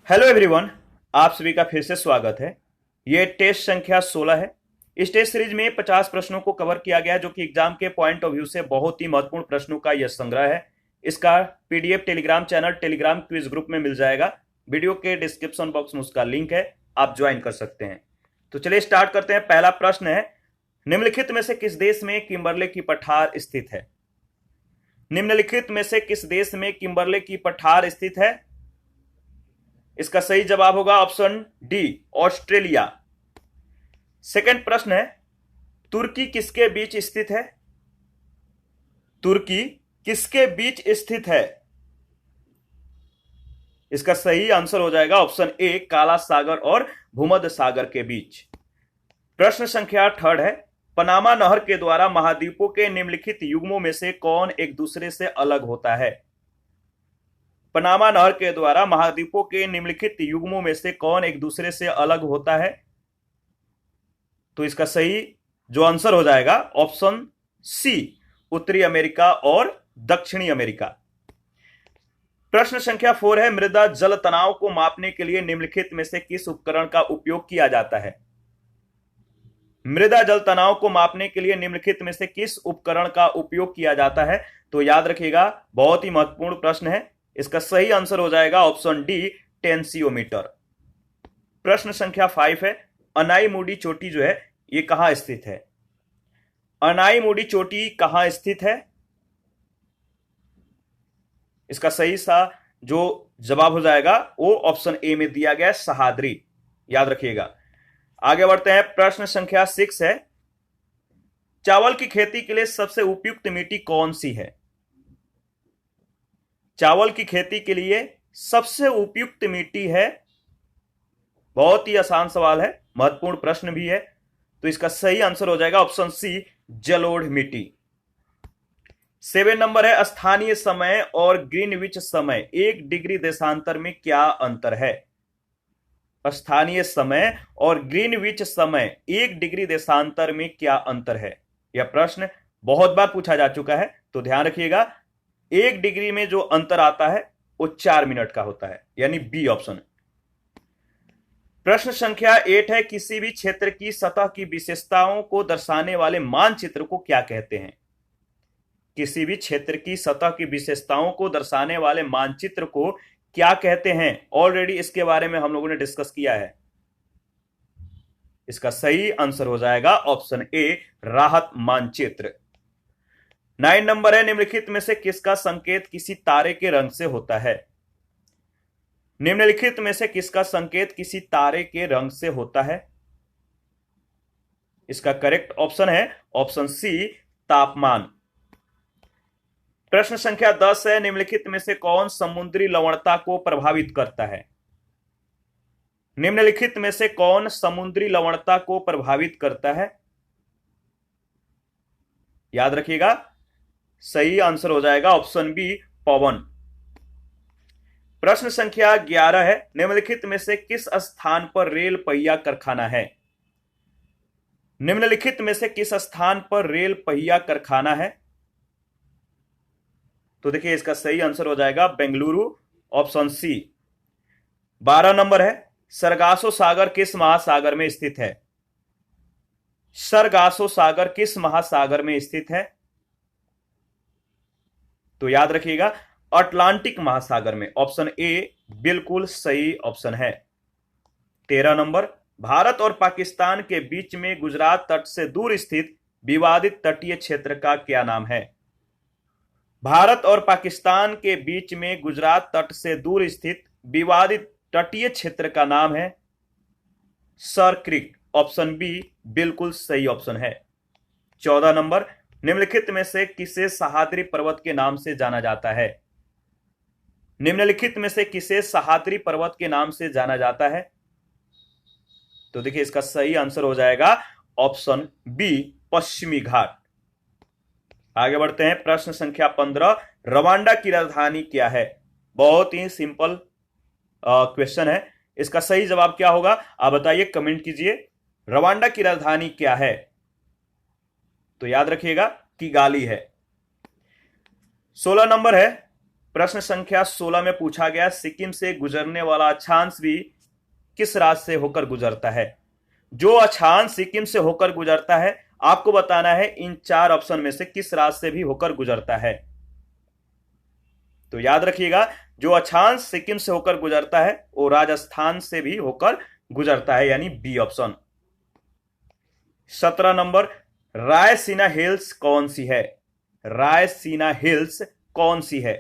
Hello everyone, आप सभी का फिर से स्वागत है। ये टेस्ट संख्या 16 है। इस टेस्ट सीरीज में 50 प्रश्नों को कवर किया गया है, जो कि एग्जाम के पॉइंट ऑफ व्यू से बहुत ही महत्वपूर्ण प्रश्नों का यह संग्रह है। इसका PDF Telegram channel Telegram quiz group में मिल जाएगा। वीडियो के डिस्क्रिप्शन बॉक्स में उसका लिंक है, आप ज्वाइन कर सकते हैं। तो चलिए स्टार्ट करते हैं। पहला प्रश्न है, निम्नलिखित में से किस देश में किम्बरले की पठार स्थित है? निम्नलिखित में से किस देश में किम्बरले की पठार स्थित है? इसका सही जवाब होगा ऑप्शन डी, ऑस्ट्रेलिया। सेकंड प्रश्न है, तुर्की किसके बीच स्थित है? तुर्की किसके बीच स्थित है? इसका सही आंसर हो जाएगा ऑप्शन ए, काला सागर और भूमध्य सागर के बीच। प्रश्न संख्या थर्ड है, पनामा नहर के द्वारा महाद्वीपों के निम्नलिखित युग्मों में से कौन एक दूसरे से अलग होता है? पनामा नहर के द्वारा महाद्वीपों के निम्नलिखित युग्मों में से कौन एक दूसरे से अलग होता है? तो इसका सही जो आंसर हो जाएगा ऑप्शन सी, उत्तरी अमेरिका और दक्षिणी अमेरिका। प्रश्न संख्या 4 है, मृदा जल तनाव को मापने के लिए निम्नलिखित में से किस उपकरण का उपयोग किया जाता है? मृदा जल तनाव को मापने के लिए निम्नलिखित में से किस उपकरण का उपयोग किया जाता है? तो याद रखिएगा, बहुत ही महत्वपूर्ण प्रश्न है। इसका सही आंसर हो जाएगा ऑप्शन डी, टेंसियोमीटर। प्रश्न संख्या 5 है, अनाईमुडी चोटी जो है ये कहां स्थित है? अनाईमुडी चोटी कहां स्थित है? इसका सही सा जो जवाब हो जाएगा वो ऑप्शन ए में दिया गया है, सहाद्री। याद रखिएगा। आगे बढ़ते हैं। प्रश्न संख्या 6 है, चावल की खेती के लिए सबसे उपयुक्त मिट्टी कौन सी है? चावल की खेती के लिए सबसे उपयुक्त मिट्टी है? बहुत ही आसान सवाल है, महत्वपूर्ण प्रश्न भी है। तो इसका सही आंसर हो जाएगा ऑप्शन सी, जलोढ़ मिट्टी। 7 नंबर है, स्थानीय समय और ग्रीनविच समय 1 डिग्री देशांतर में क्या अंतर है? स्थानीय समय और ग्रीनविच समय 1 डिग्री देशांतर में क्या अंतर है? यह प्रश्न बहुत बार पूछा जा चुका है, तो ध्यान रखिएगा। 1 डिग्री में जो अंतर आता है वो 4 मिनट का होता है, यानी बी ऑप्शन। प्रश्न संख्या 8 है, किसी भी क्षेत्र की सतह की विशेषताओं को दर्शाने वाले मानचित्र को क्या कहते हैं? किसी भी क्षेत्र की सतह की विशेषताओं को दर्शाने वाले मानचित्र को क्या कहते हैं? ऑलरेडी इसके बारे में हम लोगों ने डिस्कस किया है। इसका सही आंसर हो जाएगा ऑप्शन ए, राहत मानचित्र। 9 नंबर है, निम्नलिखित में से किसका संकेत किसी तारे के रंग से होता है? निम्नलिखित में से किसका संकेत किसी तारे के रंग से होता है? इसका करेक्ट ऑप्शन है ऑप्शन सी, तापमान। प्रश्न संख्या 10 है, निम्नलिखित में से कौन समुद्री लवणता को प्रभावित करता है? निम्नलिखित में से कौन समुद्री लवणता को प्रभावित करता है? याद रखिएगा, सही आंसर हो जाएगा ऑप्शन बी, पवन। प्रश्न संख्या 11 है, निम्नलिखित में से किस स्थान पर रेल पहिया कारखाना है? निम्नलिखित में से किस स्थान पर रेल पहिया कारखाना है? तो देखिए, इसका सही आंसर हो जाएगा बेंगलुरु, ऑप्शन सी। 12 नंबर है, सरगासो सागर किस महासागर में स्थित है? सरगासो सागर किस महासागर में स्थित है? तो याद रखिएगा, अटलांटिक महासागर में, ऑप्शन ए बिल्कुल सही ऑप्शन है। 13 नंबर, भारत और पाकिस्तान के बीच में गुजरात तट से दूर स्थित विवादित तटीय क्षेत्र का क्या नाम है? भारत और पाकिस्तान के बीच में गुजरात तट से दूर स्थित विवादित तटीय क्षेत्र का नाम है सर क्रिक, ऑप्शन बी बिल्कुल सही ऑप्शन है। 14 नंबर, निम्नलिखित में से किसे सह्याद्री पर्वत के नाम से जाना जाता है? निम्नलिखित में से किसे सह्याद्री पर्वत के नाम से जाना जाता है? तो देखिए, इसका सही आंसर हो जाएगा ऑप्शन बी, पश्चिमी घाट। आगे बढ़ते हैं। प्रश्न संख्या 15, रवांडा की राजधानी क्या है? बहुत ही सिंपल क्वेश्चन है। इसका सही जवाब क्या होगा आप बताइए, कमेंट कीजिए। रवांडा की राजधानी क्या है? तो याद रखिएगा, किगाली है। 16 नंबर है, प्रश्न संख्या 16 में पूछा गया, सिक्किम से गुजरने वाला अक्षांश भी किस राज्य से होकर गुजरता है? जो अक्षांश सिक्किम से होकर गुजरता है, आपको बताना है इन 4 ऑप्शन में से किस राज्य से भी होकर गुजरता है। तो याद रखिएगा, जो अक्षांश सिक्किम से होकर गुजरता है वो राजस्थान से भी होकर गुजरता है, यानी B option. 17 number, Raisina Hills कौन सी है? रायसीना हिल्स कौन सी है?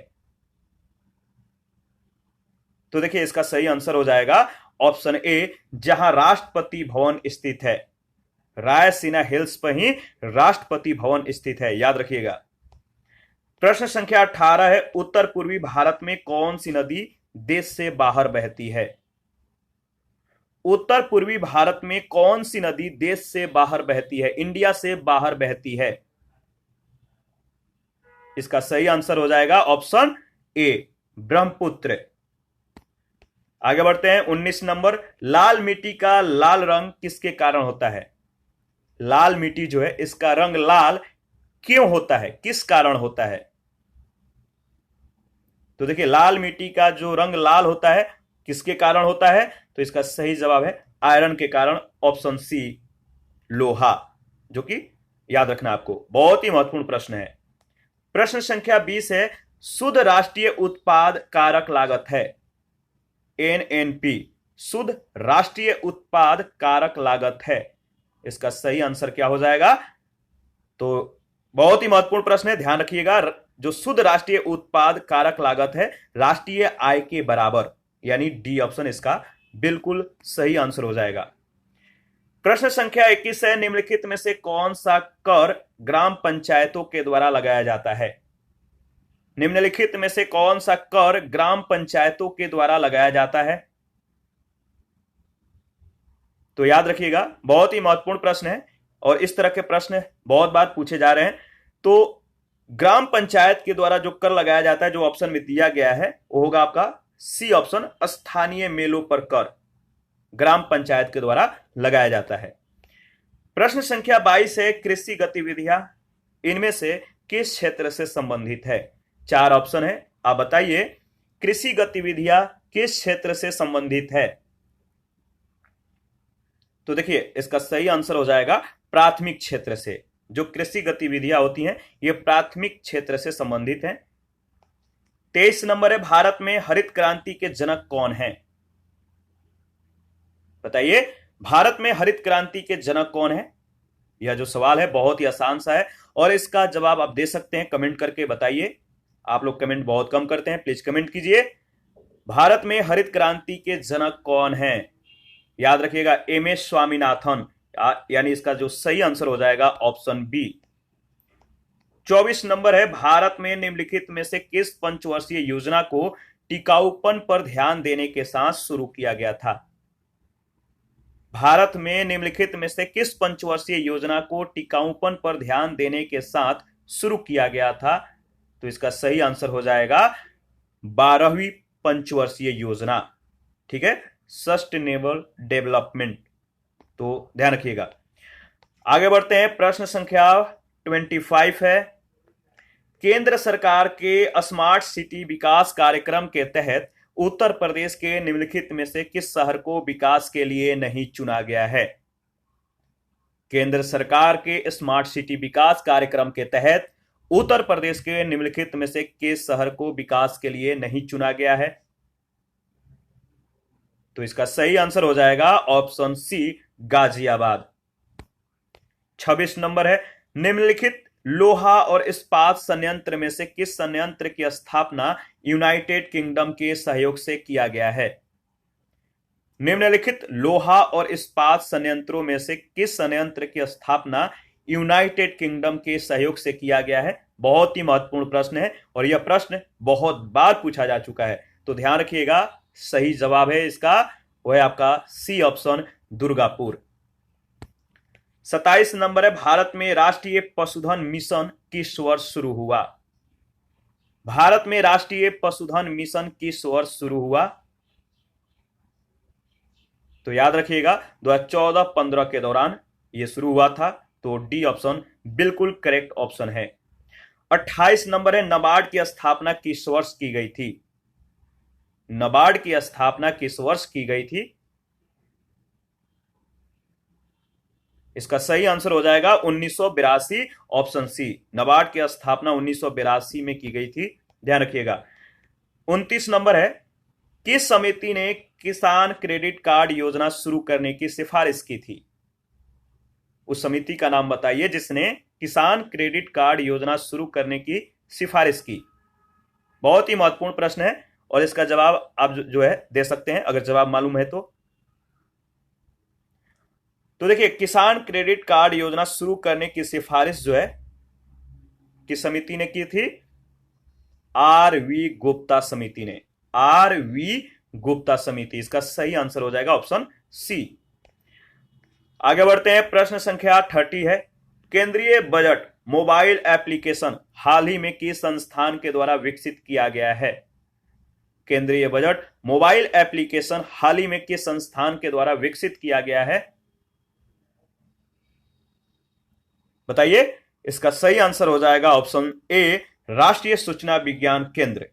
तो देखिए इसका सही आंसर हो जाएगा ऑप्शन ए, जहां राष्ट्रपति भवन स्थित है। रायसीना हिल्स पर ही राष्ट्रपति भवन स्थित है, याद रखिएगा। प्रश्न संख्या 18 है, उत्तर पूर्वी भारत में कौन सी नदी देश से बाहर बहती है? उत्तर पूर्वी भारत में कौन सी नदी देश से बाहर बहती है, इंडिया से बाहर बहती है? इसका सही आंसर हो जाएगा ऑप्शन ए, ब्रह्मपुत्र। आगे बढ़ते हैं, 19 नंबर, लाल मिट्टी का लाल रंग किसके कारण होता है? लाल मिट्टी जो है इसका रंग लाल क्यों होता है, किस कारण होता है? तो देखिए लाल मिट्टी का जो रंग लाल होता है किसके कारण होता है? तो इसका सही जवाब है आयरन के कारण, ऑप्शन सी, लोहा, जो कि याद रखना आपको, बहुत ही महत्वपूर्ण प्रश्न है। प्रश्न संख्या 20 है, शुद्ध राष्ट्रीय उत्पाद कारक लागत है एनएनपी, शुद्ध राष्ट्रीय उत्पाद कारक लागत है। इसका सही आंसर क्या हो जाएगा? तो बहुत ही महत्वपूर्ण प्रश्न है, ध्यान रखिएगा। जो शुद्ध राष्ट्रीय उत्पाद कारक लागत है राष्ट्रीय आय के बराबर, यानी डी ऑप्शन इसका बिल्कुल सही आंसर हो जाएगा। प्रश्न संख्या 21 है, निम्नलिखित में से कौन सा कर ग्राम पंचायतों के द्वारा लगाया जाता है? निम्नलिखित में से कौन सा कर ग्राम पंचायतों के द्वारा लगाया जाता है? तो याद रखिएगा, बहुत ही महत्वपूर्ण प्रश्न है और इस तरह के प्रश्न बहुत बार पूछे जा रहे हैं। तो ग्राम पंचायत के द्वारा जो कर लगाया जाता है, जो ऑप्शन में दिया गया है, वो होगा आपका सी ऑप्शन, स्थानीय मेलों पर कर ग्राम पंचायत के द्वारा लगाया जाता है। प्रश्न संख्या 22 है, कृषि गतिविधियां इनमें से किस क्षेत्र से संबंधित है? 4 ऑप्शन है, आप बताइए कृषि गतिविधियां किस क्षेत्र से संबंधित है? तो देखिए इसका सही आंसर हो जाएगा प्राथमिक क्षेत्र से। जो कृषि गतिविधियां होती हैं ये प्राथमिक क्षेत्र से संबंधित हैं। 23 नंबर है, भारत में हरित क्रांति के जनक कौन हैं? बताइए, भारत में हरित क्रांति के जनक कौन है? यह जो सवाल है बहुत ही आसान सा है और इसका जवाब आप दे सकते हैं, कमेंट करके बताइए। आप लोग कमेंट बहुत कम करते हैं, प्लीज कमेंट कीजिए। भारत में हरित क्रांति के जनक कौन हैं? याद रखिएगा एमएस स्वामीनाथन, यानी इसका जो सही आंसर हो जाएगा ऑप्शन बी। 24 नंबर है, भारत में निम्नलिखित में से किस पंचवर्षीय योजना को टिकाऊपन पर ध्यान देने के साथ शुरू किया गया था? भारत में निम्नलिखित में से किस पंचवर्षीय योजना को टिकाऊपन पर ध्यान देने के साथ शुरू किया गया था? तो इसका सही आंसर हो जाएगा 12वीं पंचवर्षीय योजना, ठीक है, सस्टेनेबल डेवलपमेंट। तो ध्यान रखिएगा। आगे बढ़ते हैं, प्रश्न संख्या 25 है, केंद्र सरकार के स्मार्ट सिटी विकास कार्यक्रम के तहत उत्तर प्रदेश के निम्नलिखित में से किस शहर को विकास के लिए नहीं चुना गया है? केंद्र सरकार के स्मार्ट सिटी विकास कार्यक्रम के तहत उत्तर प्रदेश के निम्नलिखित में से किस शहर को विकास के लिए नहीं चुना गया है? तो इसका सही आंसर हो जाएगा ऑप्शन सी, गाजियाबाद। 26 नंबर है, निम्नलिखित लोहा और इस्पात संयंत्र में से किस संयंत्र की स्थापना यूनाइटेड किंगडम के सहयोग से किया गया है? निम्नलिखित लोहा और इस्पात संयंत्रों में से किस संयंत्र की स्थापना यूनाइटेड किंगडम के सहयोग से किया गया है? बहुत ही महत्वपूर्ण प्रश्न है और यह प्रश्न बहुत बार पूछा जा चुका है, तो ध्यान रखिएगा। सही जवाब है इसका, वह है आपका सी ऑप्शन, दुर्गापुर। 27 नंबर है, भारत में राष्ट्रीय पशुधन मिशन किस वर्ष शुरू हुआ? भारत में राष्ट्रीय पशुधन मिशन किस वर्ष शुरू हुआ? तो याद रखिएगा 2014-15 के दौरान यह शुरू हुआ था, तो डी ऑप्शन बिल्कुल करेक्ट ऑप्शन है। 28 नंबर है, नाबार्ड की स्थापना किस वर्ष की गई थी? नाबार्ड की स्थापना किस वर्ष की गई थी? इसका सही आंसर हो जाएगा 1982, ऑप्शन सी। नाबार्ड की स्थापना 1982 में की गई थी, ध्यान रखिएगा। 29 नंबर है, किस समिति ने किसान क्रेडिट कार्ड योजना शुरू करने की सिफारिश की थी? उस समिति का नाम बताइए जिसने किसान क्रेडिट कार्ड योजना शुरू करने की सिफारिश की। बहुत ही महत्वपूर्ण प्रश्न है और इसका जवाब आप जो है दे सकते हैं अगर जवाब मालूम है तो देखिए, किसान क्रेडिट कार्ड योजना शुरू करने की सिफारिश जो है किस समिति ने की थी? आर.वी. गुप्ता समिति ने। आर.वी. गुप्ता समिति, इसका सही आंसर हो जाएगा ऑप्शन सी। आगे बढ़ते हैं, प्रश्न संख्या 30 है, केंद्रीय बजट मोबाइल एप्लीकेशन हाल ही में किस संस्थान के द्वारा विकसित किया गया है? केंद्रीय बजट मोबाइल एप्लीकेशन हाल ही में किस संस्थान के द्वारा विकसित किया गया है? बताइए। इसका सही आंसर हो जाएगा ऑप्शन ए, राष्ट्रीय सूचना विज्ञान केंद्र।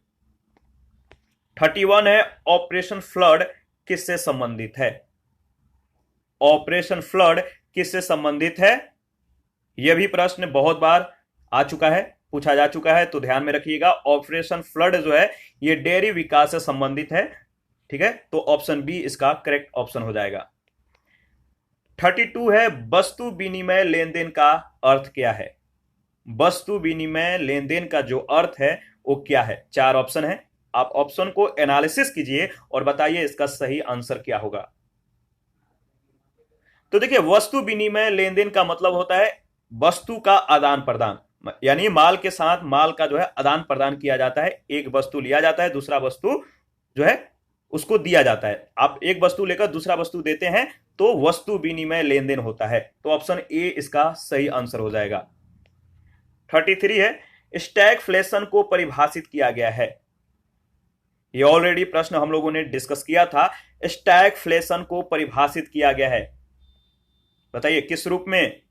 31 है, ऑपरेशन फ्लड किससे संबंधित है? ऑपरेशन फ्लड किससे संबंधित है? यह भी प्रश्न बहुत बार आ चुका है, पूछा जा चुका है, तो ध्यान में रखिएगा। ऑपरेशन फ्लड जो है यह डेयरी विकास से संबंधित है, ठीक है, तो ऑप्शन बी इसका करेक्ट ऑप्शन हो जाएगा। 32 है, वस्तु विनिमय लेन देन का अर्थ क्या है? वस्तु विनिमय लेन देन का जो अर्थ है वो क्या है? 4 ऑप्शन है, आप ऑप्शन को एनालिसिस कीजिए और बताइए इसका सही आंसर क्या होगा। तो देखिए, वस्तु विनिमय लेन देन का मतलब होता है वस्तु का आदान प्रदान, यानी माल के साथ माल का जो है आदान प्रदान किया जाता है। एक वस्तु लिया जाता है, दूसरा वस्तु जो है उसको दिया जाता है। आप एक वस्तु लेकर दूसरा वस्तु देते हैं तो वस्तु विनिमय लेन देन होता है, तो ऑप्शन ए इसका सही आंसर हो जाएगा। 33 है, स्टैगफ्लेशन को परिभाषित किया गया है। ये ऑलरेडी प्रश्न हम लोगों ने डिस्कस किया था। स्टैगफ्लेशन को परिभाषित किया गया है, बताइए किस रूप में?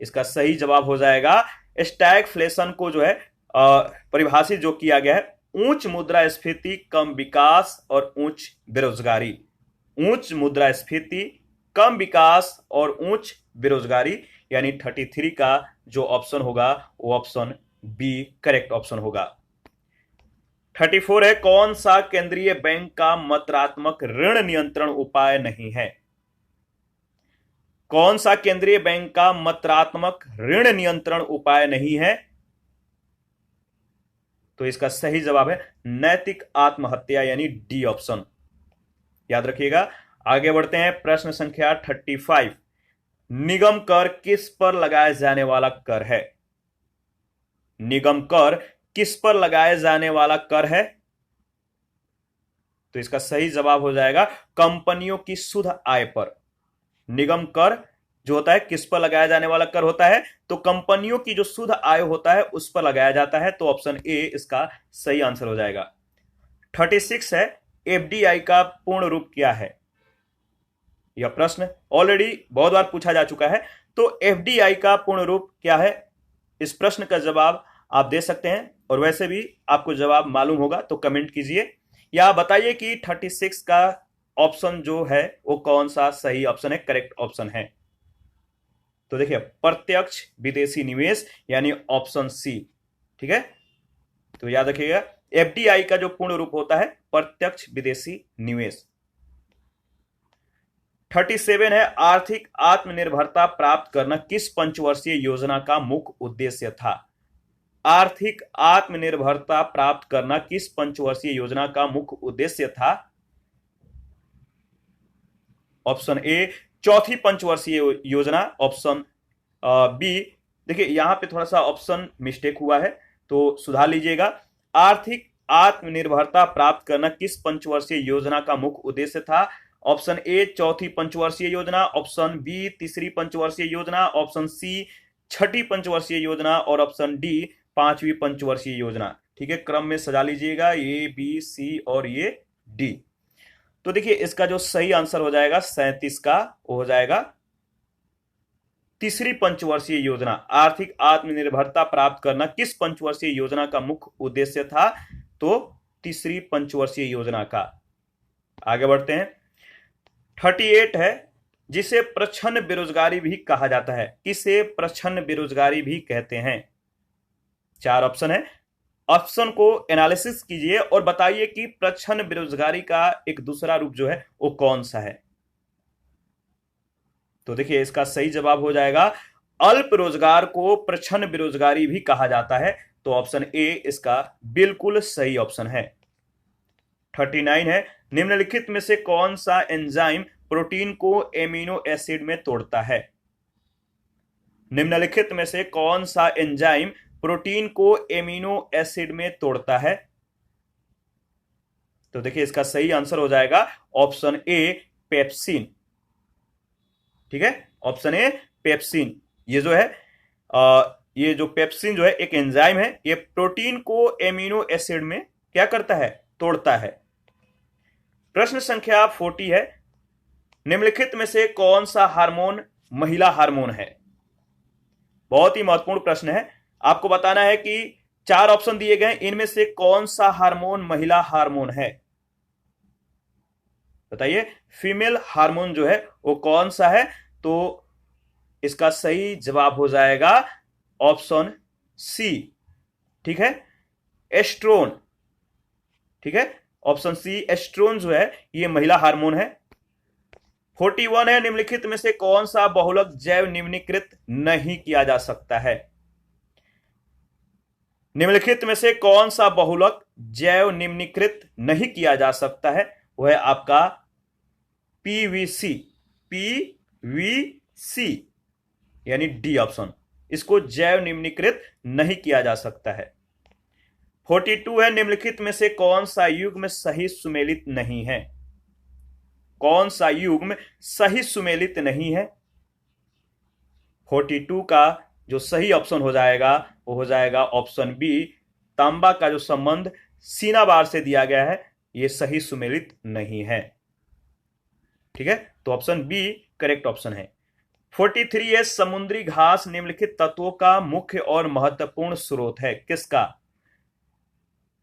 इसका सही जवाब हो जाएगा, स्टैगफ्लेशन को जो है परिभाषित जो किया गया है, उच्च मुद्रास्फीति, कम विकास और उच्च बेरोजगारी। उच्च मुद्रास्फीति, कम विकास और उच्च बेरोजगारी, यानी 33 का जो ऑप्शन होगा वो ऑप्शन बी करेक्ट ऑप्शन होगा। 34 है, कौन सा केंद्रीय बैंक का मात्रात्मक ऋण नियंत्रण उपाय नहीं है? कौन सा केंद्रीय बैंक का मात्रात्मक ऋण नियंत्रण उपाय नहीं है? तो इसका सही जवाब है नैतिक आत्महत्या, यानी डी ऑप्शन, याद रखिएगा। आगे बढ़ते हैं, प्रश्न संख्या 35, निगम कर किस पर लगाए जाने वाला कर है? निगम कर किस पर लगाए जाने वाला कर है? तो इसका सही जवाब हो जाएगा कंपनियों की शुद्ध आय पर। निगम कर जो होता है किस पर लगाया जाने वाला कर होता है? तो कंपनियों की जो शुद्ध आय होता है उस पर लगाया जाता है, तो ऑप्शन ए इसका सही आंसर हो जाएगा। 36 है, एफडीआई का पूर्ण रूप क्या है? यह प्रश्न ऑलरेडी बहुत बार पूछा जा चुका है, तो एफडीआई का पूर्ण रूप क्या है? इस प्रश्न का जवाब आप दे सकते हैं और वैसे भी आपको जवाब मालूम होगा तो कमेंट कीजिए या बताइए कि 36 का ऑप्शन जो है वो कौन सा सही ऑप्शन है, करेक्ट ऑप्शन है। तो देखिए, प्रत्यक्ष विदेशी निवेश, यानी ऑप्शन सी, ठीक है, तो याद रखिएगा एफडीआई का जो पूर्ण रूप होता है प्रत्यक्ष विदेशी निवेश। 37 है, आर्थिक आत्मनिर्भरता प्राप्त करना किस पंचवर्षीय योजना का मुख्य उद्देश्य था? आर्थिक आत्मनिर्भरता प्राप्त करना किस पंचवर्षीय योजना का मुख्य उद्देश्य था? ऑप्शन ए चौथी पंचवर्षीय योजना, ऑप्शन बी, देखिए यहां पे थोड़ा सा ऑप्शन मिस्टेक हुआ है तो सुधार लीजिएगा। आर्थिक आत्मनिर्भरता प्राप्त करना किस पंचवर्षीय योजना का मुख्य उद्देश्य था? ऑप्शन ए चौथी पंचवर्षीय योजना, ऑप्शन बी तीसरी पंचवर्षीय योजना, ऑप्शन सी छठी पंचवर्षीय योजना और ऑप्शन डी पांचवी पंचवर्षीय योजना। ठीक है, क्रम में सजा लीजिएगा, ए बी सी और ये डी। तो देखिए इसका जो सही आंसर हो जाएगा 37 का, वो हो जाएगा तीसरी पंचवर्षीय योजना आर्थिक आत्मनिर्भरता प्राप्त करना किस पंचवर्षीय योजना का मुख्य उद्देश्य था? तो तीसरी पंचवर्षीय योजना का। आगे बढ़ते हैं। 38 है, जिसे प्रच्छन्न बेरोजगारी भी कहा जाता है। किसे प्रच्छन्न बेरोजगारी भी कहते हैं? 4 ऑप्शन है। ऑप्शन को एनालिसिस कीजिए और बताइए कि प्रच्छन्न बेरोजगारी का एक दूसरा रूप जो है वो कौन सा है। तो देखिए इसका सही जवाब हो जाएगा अल्प रोजगार को प्रच्छन्न बेरोजगारी भी कहा जाता है। तो ऑप्शन ए इसका बिल्कुल सही ऑप्शन है। 39 है, निम्नलिखित में से कौन सा एंजाइम प्रोटीन को एमिनो एसिड में तोड़ता है? निम्नलिखित में से कौन सा एंजाइम प्रोटीन को एमिनो एसिड में तोड़ता है? तो देखिए इसका सही आंसर हो जाएगा ऑप्शन ए पेप्सिन। ठीक है, ऑप्शन ए पेप्सिन। ये जो है ये जो पेप्सिन जो है एक एंजाइम है, ये प्रोटीन को एमिनो एसिड में क्या करता है? तोड़ता है। प्रश्न संख्या 40 है, निम्नलिखित में से कौन सा हार्मोन महिला हार्मोन है? बहुत ही महत्वपूर्ण प्रश्न है। आपको बताना है कि 4 ऑप्शन दिए गए, इनमें से कौन सा हार्मोन महिला हार्मोन है? बताइए फीमेल हार्मोन जो है वो कौन सा है? तो इसका सही जवाब हो जाएगा ऑप्शन सी। ठीक है, एस्ट्रोन। ठीक है, ऑप्शन सी एस्ट्रोन जो है ये महिला हार्मोन है। 41 है, निम्नलिखित में से कौन सा बहुलक जैव निम्नीकृत नहीं किया जा सकता है? निम्नलिखित में से कौन सा बहुलक जैव निम्नीकृत नहीं किया जा सकता है? वह है आपका पीवीसी। पीवीसी यानी डी ऑप्शन, इसको जैव निम्नीकृत नहीं किया जा सकता है। 42 है, निम्नलिखित में से कौन सा युग्म सही सुमेलित नहीं है? कौन सा युग्म सही सुमेलित नहीं है? 42 का जो सही ऑप्शन हो जाएगा वो हो जाएगा ऑप्शन बी, तांबा का जो संबंध सीना बार से दिया गया है ये सही सुमेलित नहीं है। ठीक है, तो ऑप्शन बी करेक्ट ऑप्शन है। 43 है, समुद्री घास निम्नलिखित तत्वों का मुख्य और महत्वपूर्ण स्रोत है। किसका?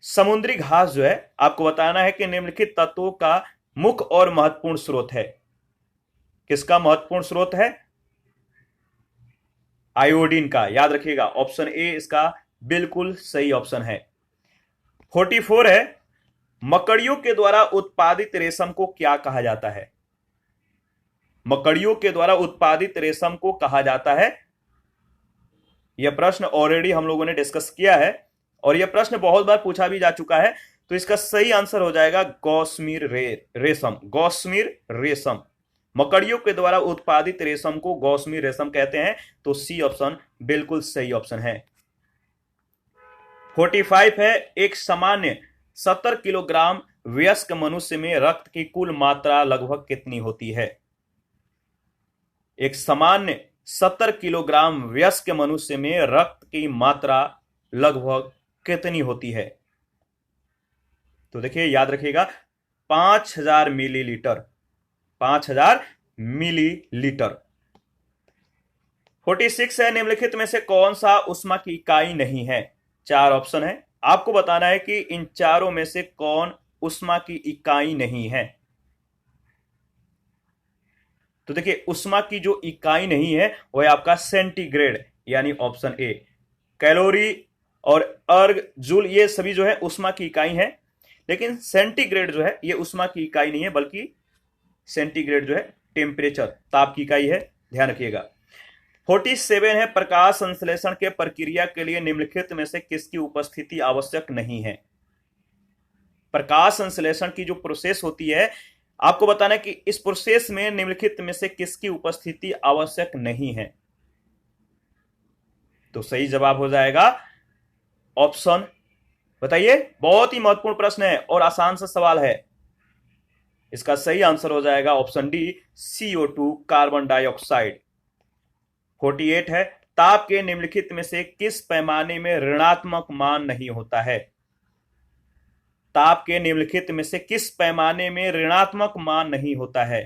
समुद्री घास जो है आपको बताना है कि निम्नलिखित तत्वों का मुख्य और महत्वपूर्ण स्रोत है। किसका महत्वपूर्ण स्रोत है? आयोडीन का। याद रखिएगा ऑप्शन ए इसका बिल्कुल सही ऑप्शन है। 44 है, मकड़ियों के द्वारा उत्पादित रेशम को क्या कहा जाता है? मकड़ियों के द्वारा उत्पादित रेशम को कहा जाता है। यह प्रश्न ऑलरेडी हम लोगों ने डिस्कस किया है और यह प्रश्न बहुत बार पूछा भी जा चुका है। तो इसका सही आंसर हो जाएगा गौसमीर रेशम। गौसमीर रेशम, मकड़ियों के द्वारा उत्पादित रेशम को गौसमीर रेशम कहते हैं। तो सी ऑप्शन बिल्कुल सही ऑप्शन है। 45 है, एक सामान्य 70 किलोग्राम वयस्क मनुष्य में रक्त की कुल मात्रा लगभग कितनी होती है? एक सामान्य 70 किलोग्राम वयस्क मनुष्य में रक्त की मात्रा लगभग कितनी होती है? तो देखिए याद रखिएगा 5000 मिलीलीटर। 5000 मिलीलीटर। 46 है, निम्नलिखित में से कौन सा ऊष्मा की इकाई नहीं है? 4 ऑप्शन है, आपको बताना है कि इन चारों में से कौन ऊष्मा की इकाई नहीं है। तो देखिए ऊष्मा की जो इकाई नहीं है वह आपका सेंटीग्रेड यानी ऑप्शन ए। कैलोरी और अर्ग जूल ये सभी जो है ऊष्मा की इकाई है, लेकिन सेंटीग्रेड जो है ये ऊष्मा की इकाई नहीं है, बल्कि सेंटीग्रेड जो है टेम्परेचर ताप की इकाई है। ध्यान रखिएगा। 47 है, प्रकाश संश्लेषण के प्रक्रिया के लिए निम्नलिखित में से किसकी उपस्थिति आवश्यक नहीं है? प्रकाश संश्लेषण की जो प्रोसेस होती है आपको बताना है कि इस प्रोसेस में निम्नलिखित में से किसकी उपस्थिति आवश्यक नहीं है। तो सही जवाब हो जाएगा ऑप्शन, बताइए, बहुत ही महत्वपूर्ण प्रश्न है और आसान सा सवाल है। इसका सही आंसर हो जाएगा option D, CO2 carbon dioxide. 48 है, ताप के निम्नलिखित में से किस पैमाने में ऋणात्मक मान नहीं होता है? ताप के निम्नलिखित में से किस पैमाने में ऋणात्मक मान नहीं होता है?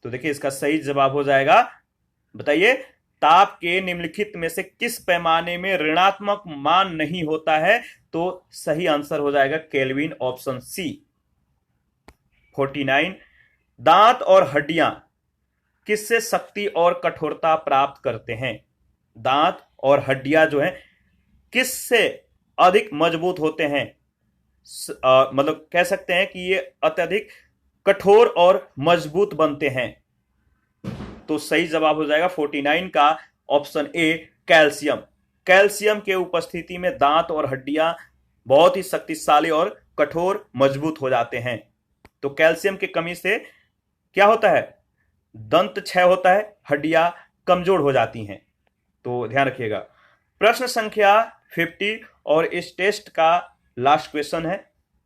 तो देखिए इसका सही जवाब हो जाएगा, बताइए, ताप के निम्नलिखित में से किस पैमाने में ऋणात्मक मान नहीं होता है? तो सही आंसर हो जाएगा केल्विन, ऑप्शन सी। 49, दांत और हड्डियां किससे शक्ति और कठोरता प्राप्त करते हैं? दांत और हड्डियां जो है किससे अधिक मजबूत होते हैं? मतलब कह सकते हैं कि ये अत्यधिक कठोर और मजबूत बनते हैं। तो सही जवाब हो जाएगा 49 का ऑप्शन ए, कैल्शियम। कैल्शियम के उपस्थिति में दांत और हड्डियां बहुत ही शक्तिशाली और कठोर मजबूत हो जाते हैं। तो कैल्शियम की कमी से क्या होता है? दंत क्षय होता है, हड्डियां कमजोर हो जाती हैं। तो ध्यान रखिएगा। प्रश्न संख्या 50 और इस टेस्ट का लास्ट क्वेश्चन है।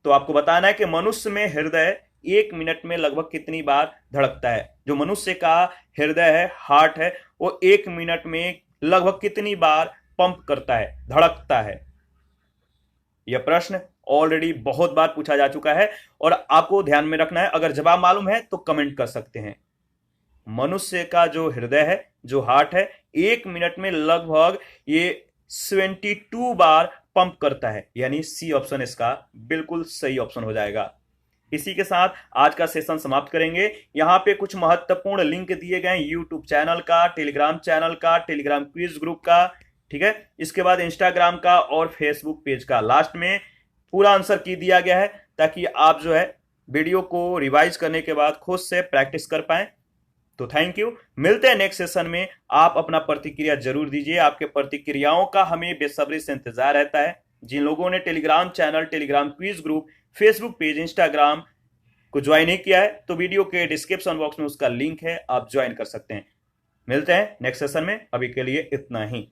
तो आपको बताना है कि मनुष्य में हृदय 1 मिनट में लगभग कितनी बार धड़कता है? जो मनुष्य का हृदय है, हार्ट है, वो 1 मिनट में लगभग कितनी बार पंप करता है, धड़कता है? यह प्रश्न ऑलरेडी बहुत बार पूछा जा चुका है और आपको ध्यान में रखना है। अगर जवाब मालूम है तो कमेंट कर सकते हैं। मनुष्य का जो हृदय है, जो हार्ट है, 1 मिनट में लगभग ये 72 बार पंप करता है, यानी सी ऑप्शन इसका बिल्कुल सही ऑप्शन हो जाएगा। इसी के साथ आज का सेशन समाप्त करेंगे। यहाँ पे कुछ महत्वपूर्ण लिंक दिए गए हैं, यूट्यूब चैनल का, टेलीग्राम चैनल का, टेलीग्राम क्विज ग्रुप का, ठीक है। इसके बाद इंस्टाग्राम का और फेसबुक पेज का। लास्ट में पूरा आंसर की दिया गया है ताकि आप जो है वीडियो को रिवाइज करने के बाद खुद से प्रैक्टिस कर पाएं। तो थैंक यू, मिलते हैं नेक्स्ट सेशन में। आप अपना प्रतिक्रिया जरूर दीजिए, आपके प्रतिक्रियाओं का हमें बेसब्री से इंतजार रहता है। जिन लोगों ने Telegram channel, Telegram quiz group, Facebook page, Instagram को ज्वाइन नहीं किया है तो वीडियो के डिस्क्रिप्शन बॉक्स में उसका लिंक है, आप ज्वाइन कर सकते हैं। मिलते हैं नेक्स्ट सेशन में, अभी के लिए इतना ही।